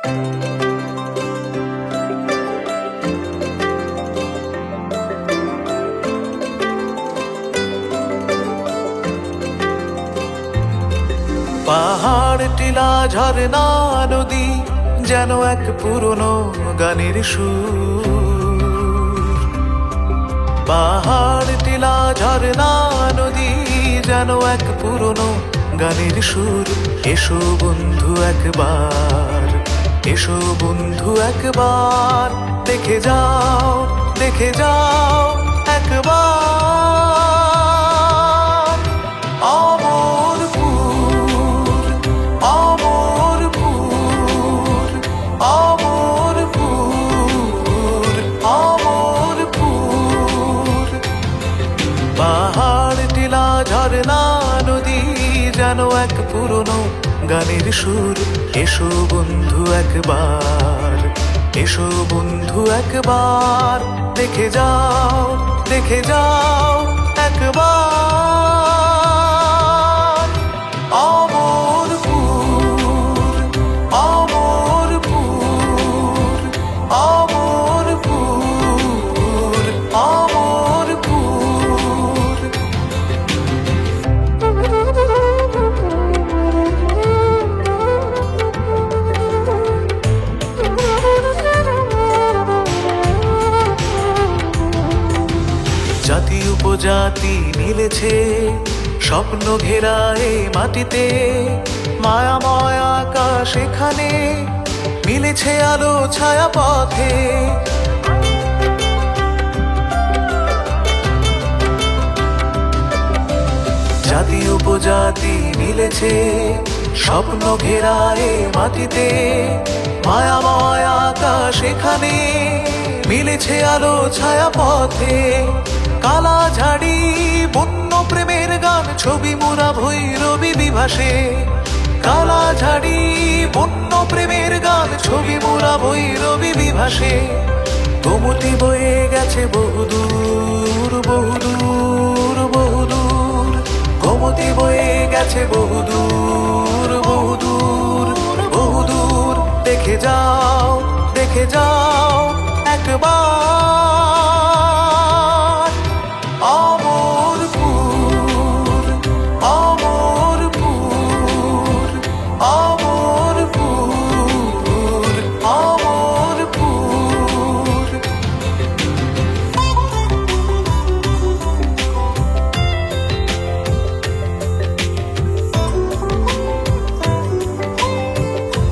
পাহাড় টিলা ঝরনা নদী যেন এক পুরনো গানের সুর। পাহাড় টিলা ঝরনা নদী যেন এক পুরনো গানের সুর। এসো বন্ধু একবার, এসো বন্ধু একবার, দেখে যাও, দেখে যাও একবার। অমরপুর, অমরপুর, অমরপুর, অমরপুর। পাহাড় টিলা ঝরনা নদী যেন এক পুরনো গানের সুর। এসো বন্ধু একবার, এসো বন্ধু একবার, দেখে যাও, দেখে যাও একবার। অমরপুর, অমরপুর, অমরপুর, অমরপুর। জাতি উপজাতি মিলেছে স্বপ্ন ঘেরা এ মাটিতে। মায়াময় আকাশ এখানে মিলেছে আলো ছায়া পথে। জাতি উপজাতি মিলেছে স্বপ্ন ঘেরা এ মাটিতে। মায়াময় আকাশ এখানে মিলেছে আলো ছায়া পথে। কালা ঝাড়ি বন্য প্রেমের গান, ছবি মোরা ভৈরবী বিভাসে। কালা ঝাড়ি বন্য প্রেমের গান, ছবি মোরা ভৈরবী বিভাসে। গোমতী বয়ে গেছে বহুদূর, বহুদূর, বহুদূর। গোমতী বয়ে গেছে বহুদূর, বহুদূর, বহুদূর। দেখে যাও, দেখে যাও একবার।